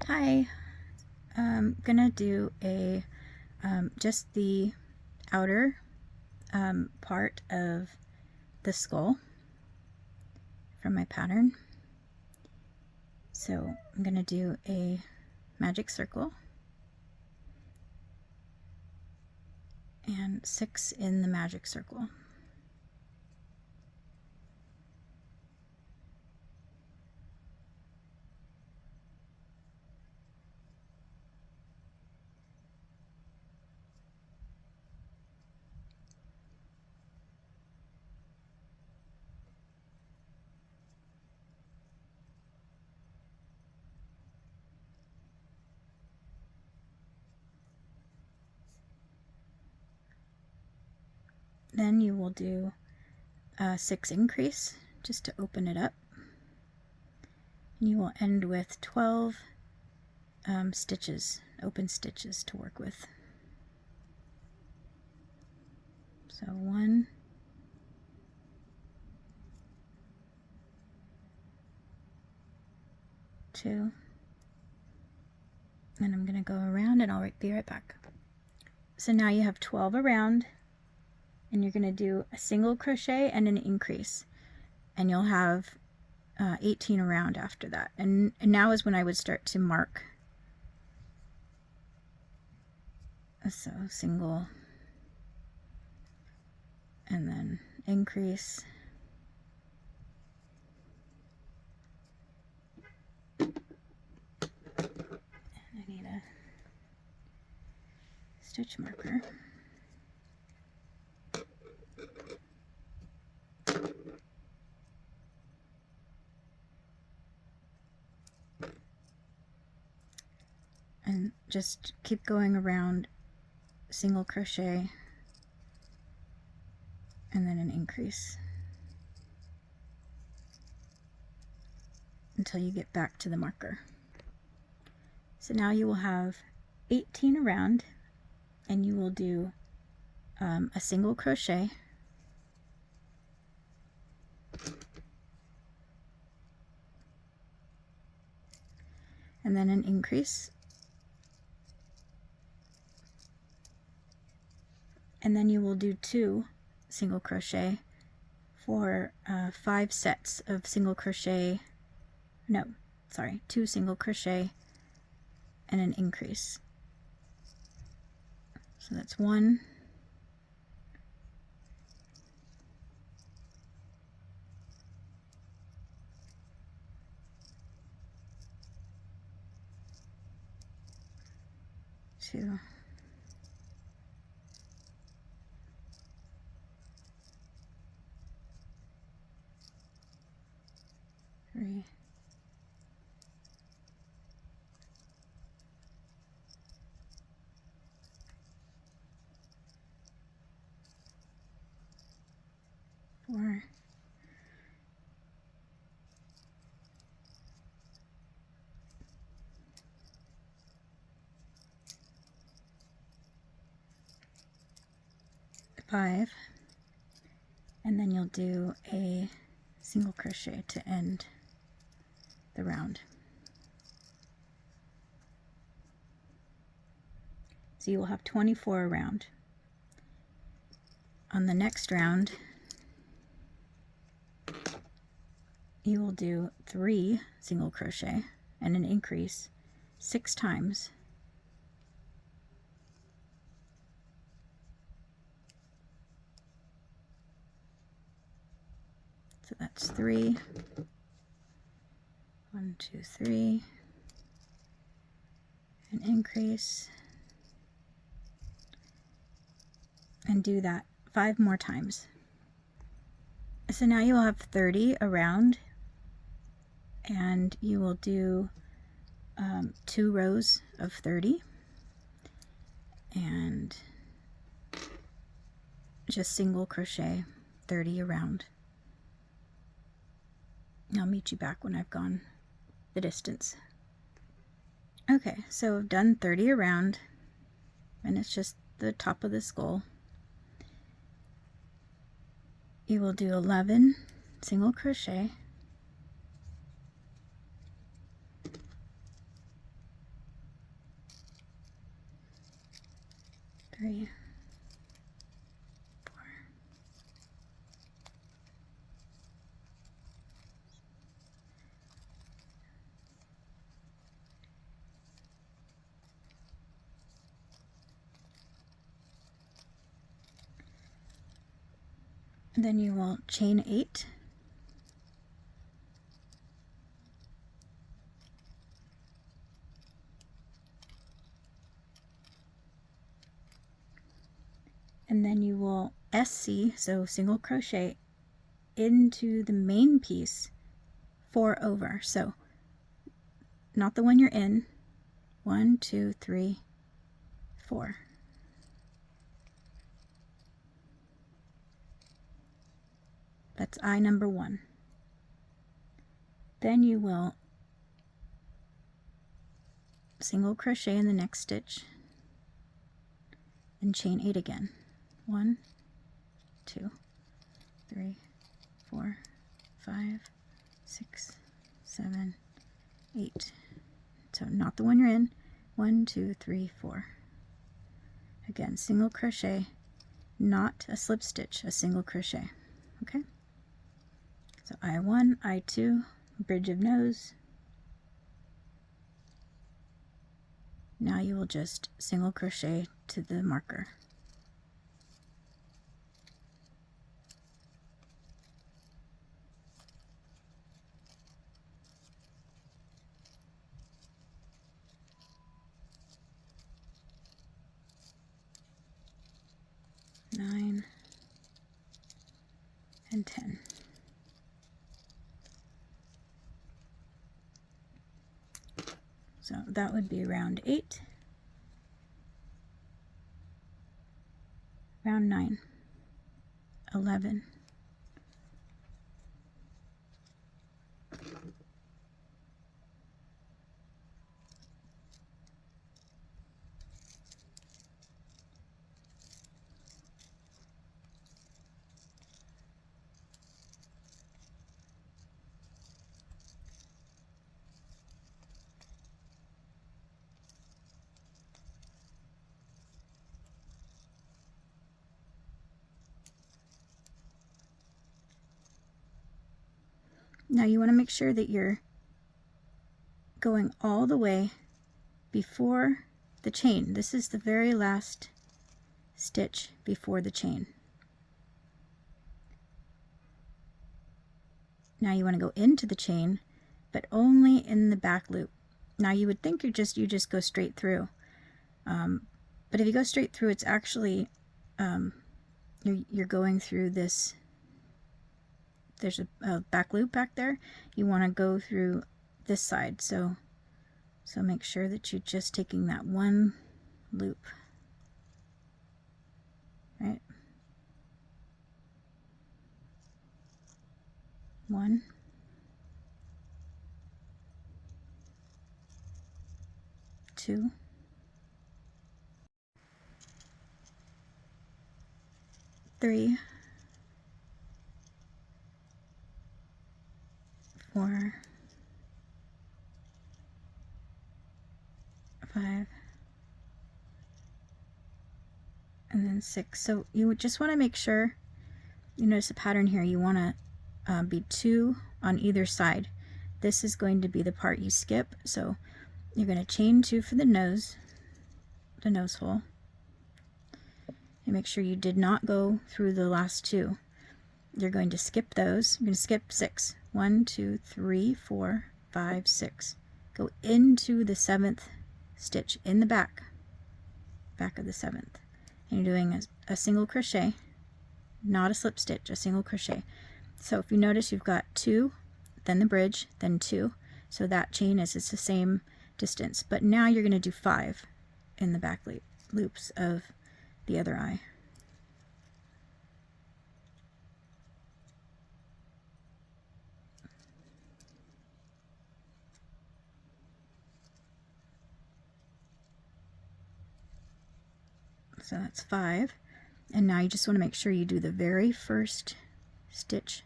Hi, I'm gonna do a just the outer part of the skull from my pattern. So I'm gonna do a magic circle and 6 in the magic circle. Then you will do 6 increase just to open it up. And you will end with 12 stitches, open stitches to work with. So 1, 2, and I'm going to go around and I'll be right back. So now you have 12 around, and you're going to do a single crochet and an increase, and you'll have 18 around after that. And now is when I would start to mark. So single and then increase. And I need a stitch marker. And just keep going around, single crochet and then an increase until you get back to the marker. So now you will have 18 around, and you will do a single crochet, and then an increase, and then you will do 2 single crochet for 5 sets of single crochet, 2 single crochet and an increase. So that's 1, 2, 3, 4, 5, and then you'll do a single crochet to end the round. So you will have 24 around. On the next round, you will do 3 single crochet and an increase 6 times. So that's 3, 1, 2, 3, an increase, and do that 5 more times. So now you'll have 30 around, and you will do 2 rows of 30 and just single crochet 30 around. I'll meet you back when I've gone the distance. Okay, so I've done 30 around, and it's just the top of the skull. You will do 11 single crochet, 3, 4. And then you will chain 8. And then you will SC, so single crochet, into the main piece 4 over. So not the one you're in. 1, 2, 3, 4. That's eye number 1. Then you will single crochet in the next stitch and chain 8 again. 1, 2, 3, 4, 5, 6, 7, 8. So not the one you're in. 1, 2, 3, 4. Again, single crochet, not a slip stitch, a single crochet. Okay? So I1, I2, bridge of nose. Now you will just single crochet to the marker. Nine and 10. So that would be round 8, round 9, 11, Now you want to make sure that you're going all the way before the chain. This is the very last stitch before the chain. Now you want to go into the chain, but only in the back loop. Now you would think you just go straight through, but if you go straight through, it's actually you're going through this. There's a back loop back there. You want to go through this side, so make sure that you're just taking that one loop, right? 1, 2, 3, 4, 5, and then 6. So you would just want to make sure, you notice a pattern here, you want to be 2 on either side. This is going to be the part you skip, so you're going to chain 2 for the nose hole, and make sure you did not go through the last 2. You're going to skip those. You're going to skip 6. 1, 2, 3, 4, 5, 6. Go into the 7th stitch in the back of the 7th, and you're doing a single crochet, not a slip stitch, a single crochet. So if you notice, you've got 2, then the bridge, then 2, so that chain is the same distance, but now you're going to do 5 in the back loops of the other eye. So that's 5, and now you just want to make sure you do the very first stitch.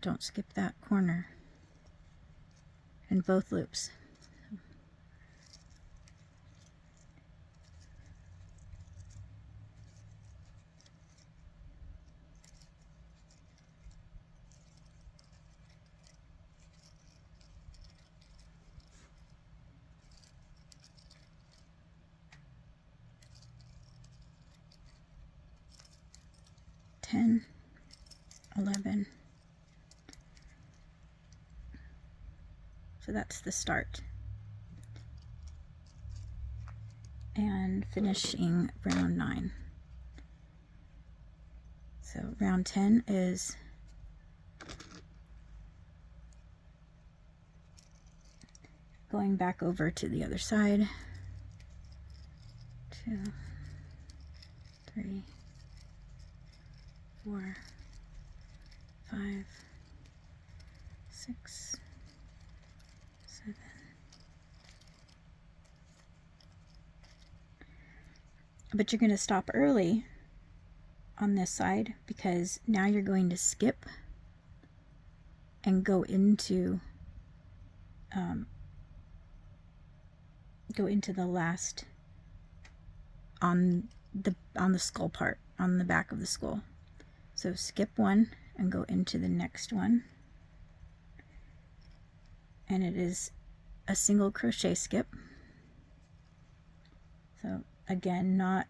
Don't skip that corner in both loops. So that's the start. And finishing round 9. So round 10 is going back over to the other side. 2, 3, 4, 5, 6, 7. But you're going to stop early on this side because now you're going to skip and go into the last on the skull part, on the back of the skull. So skip one and go into the next one, and it is a single crochet skip. So again, not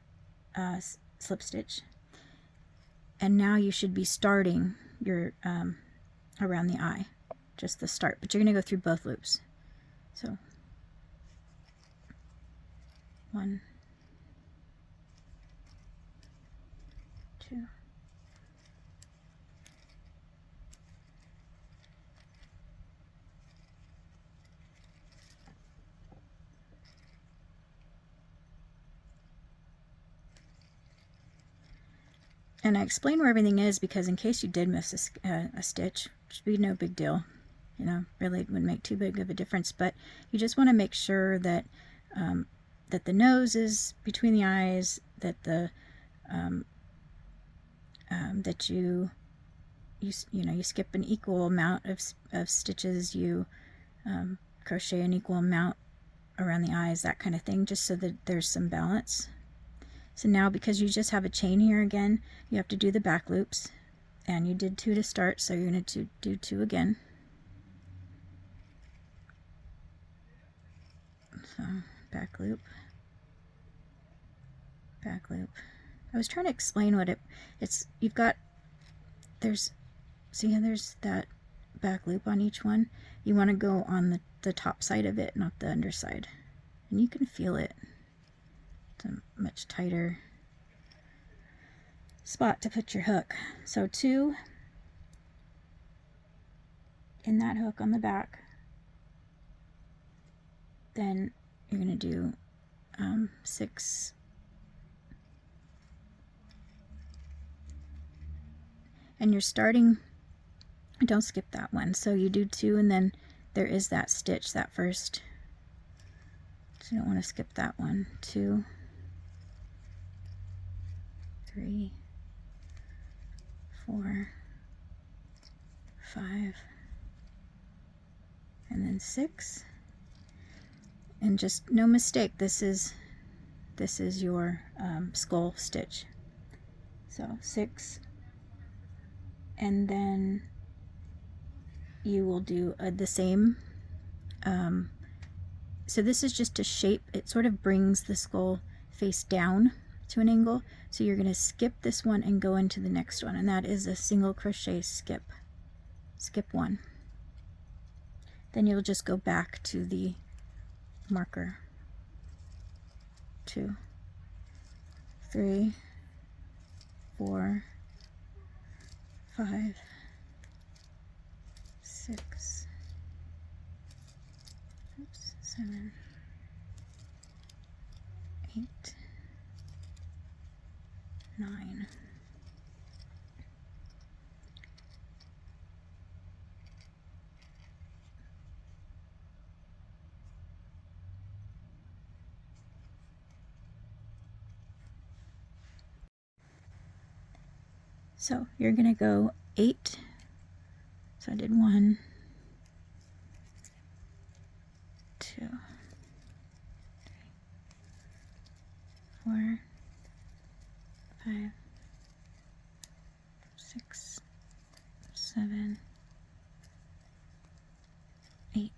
slip stitch. And now you should be starting your around the eye, just the start, but you're going to go through both loops. So 1, 2, and I explain where everything is because in case you did miss a stitch, which would be no big deal, you know, really it wouldn't make too big of a difference, but you just want to make sure that that the nose is between the eyes, that the that you skip an equal amount of stitches, you crochet an equal amount around the eyes, that kind of thing, just so that there's some balance. So now, because you just have a chain here again, you have to do the back loops, and you did 2 to start, so you're going to do 2 again. So back loop, back loop. I was trying to explain what it's. You've got, there's that back loop on each one. You want to go on the top side of it, not the underside, and you can feel it. It's a much tighter spot to put your hook. So 2 in that hook on the back, then you're going to do 6, and you're starting, don't skip that one, so you do 2, and then there is that stitch, that first, so you don't want to skip that one. 2, 3, 4, 5, and then 6. And just no mistake, this is your skull stitch. So 6, and then you will do the same. So this is just a shape. It sort of brings the skull face down to an angle. So you're going to skip this one and go into the next one, and that is a single crochet skip. Skip 1. Then you'll just go back to the marker. 2, 3, 4, 5, 6, 7, 8, 9. So you're going to go 8. So I did 1, 2, 4, 5, 6, 7, 8.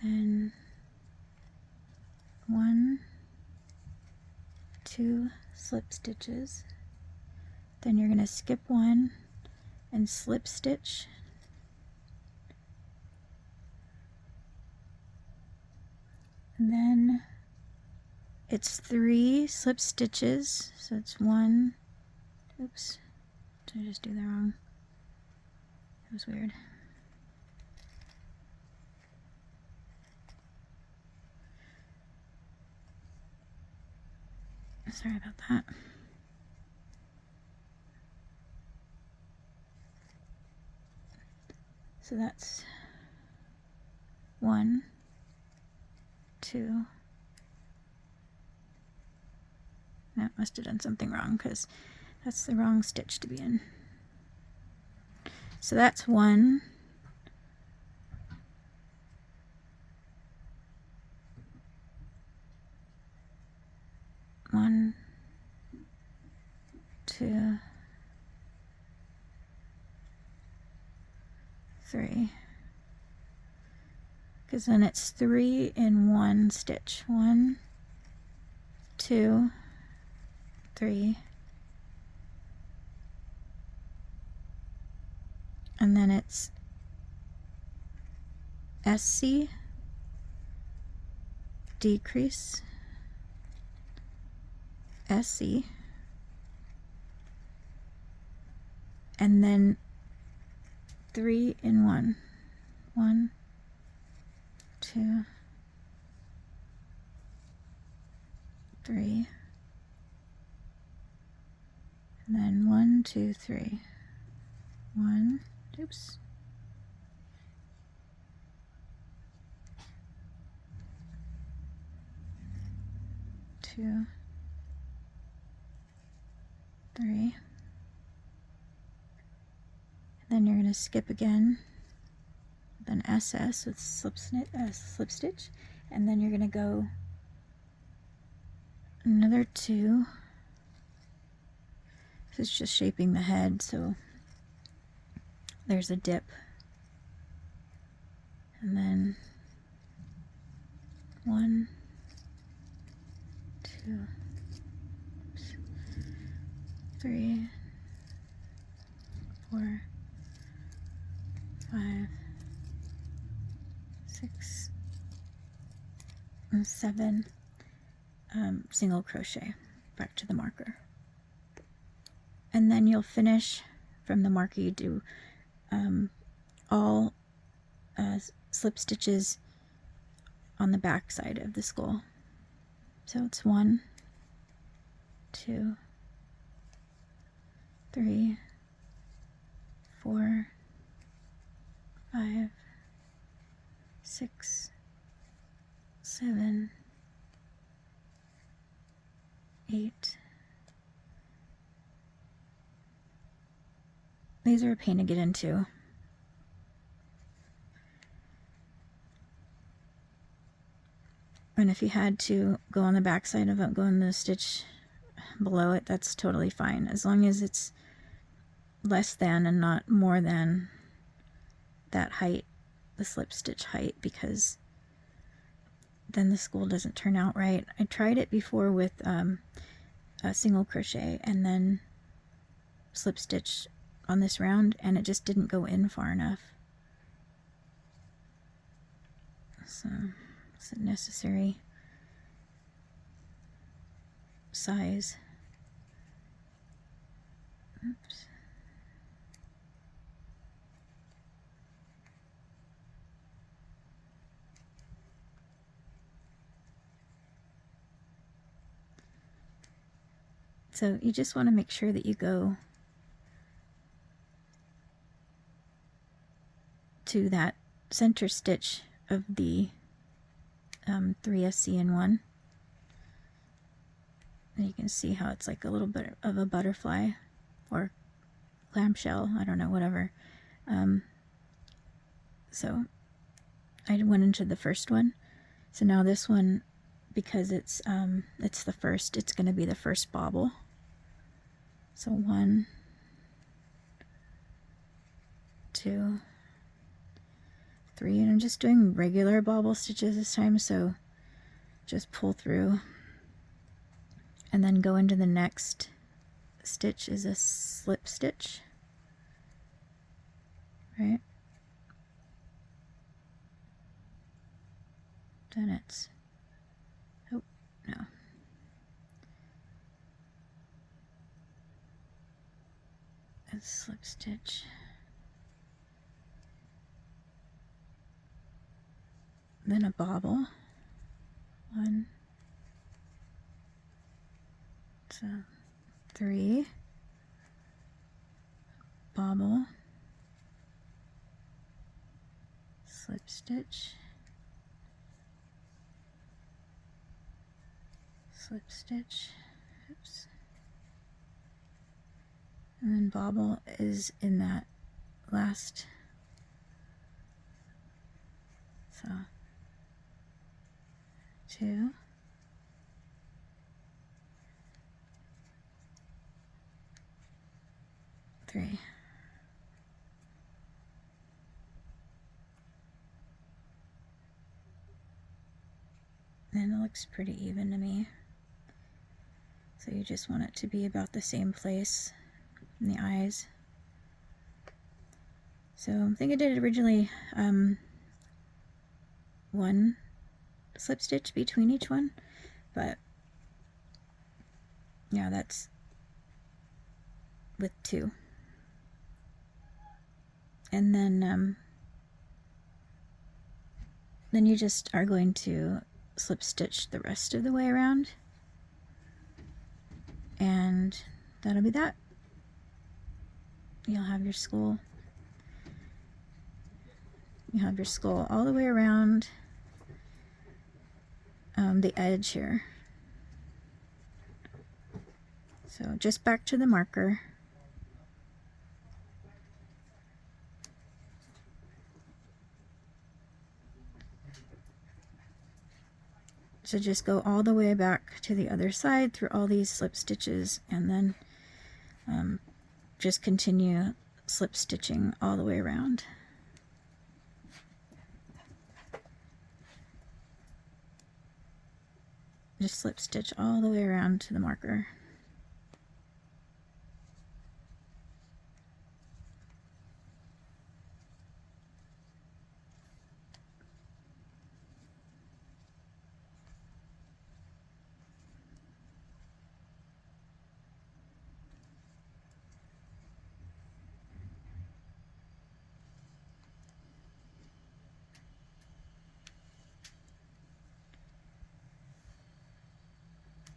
Then 1, 2 slip stitches. Then you're going to skip 1 and slip stitch it's 3 slip stitches, so it's 1, oops, did I just do that wrong? That was weird. Sorry about that. So that's 1, 2. No, must have done something wrong because that's the wrong stitch to be in. So that's 1. One, 2, 3. Because then it's 3 in 1 stitch. 1, 2, 3. And then it's SC, decrease, SC, and then 3 in 1. 1, 2, 3, and then 1, 2, 3. 1, oops. 2, 3. Then you're going to skip again, then SS with slip stitch, and then you're going to go another 2. This is just shaping the head, so there's a dip, and then 1, 2, oops, 3, 4, 5, 6, and 7 single crochet back to the marker. And then you'll finish from the marker. You do all slip stitches on the back side of the skull. So it's 1, 2, 3, 4, 5, 6, 7, 8. These are a pain to get into. And if you had to go on the back side of it, go in the stitch below it, that's totally fine, as long as it's less than and not more than that height, the slip stitch height, because then the school doesn't turn out right. I tried it before with a single crochet and then slip stitch on this round, and it just didn't go in far enough. So it's a necessary size. Oops. So you just want to make sure that you go to that center stitch of the 3SC in 1. And you can see how it's like a little bit of a butterfly or clamshell, I don't know, whatever. So I went into the first one. So now this one, because it's the first, it's going to be the first bobble. So 1, 2, 3, and I'm just doing regular bobble stitches this time, so just pull through and then go into the next stitch is a slip stitch, right? Then it's, oh no, a slip stitch. Then a bobble. 1, 2, 3. Bobble. Slip stitch. Slip stitch. Oops. And then bobble is in that last. So 2, 3. And it looks pretty even to me. So you just want it to be about the same place in the eyes. So I think I did originally 1 slip stitch between each one, but yeah, that's with 2. And then you just are going to slip stitch the rest of the way around, and that'll be that. You'll have your skull. You have your skull all the way around the edge here. So just back to the marker. So just go all the way back to the other side through all these slip stitches, and then just continue slip stitching all the way around. Just slip stitch all the way around to the marker.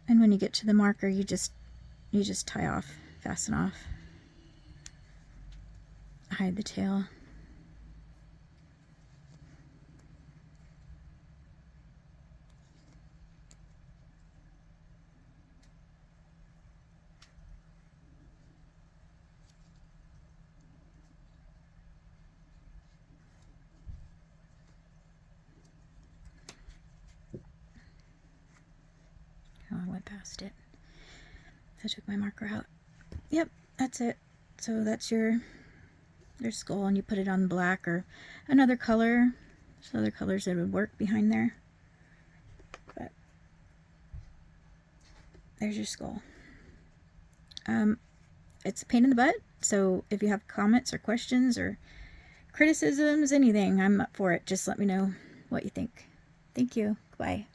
And when you get to the marker, you just tie off, fasten off, hide the tail. Oh, I went past it. So I took my marker out. Yep, that's it. So that's your skull, and you put it on black or another color. There's other colors that would work behind there. But there's your skull. It's a pain in the butt, so if you have comments or questions or criticisms, anything, I'm up for it. Just let me know what you think. Thank you. Bye.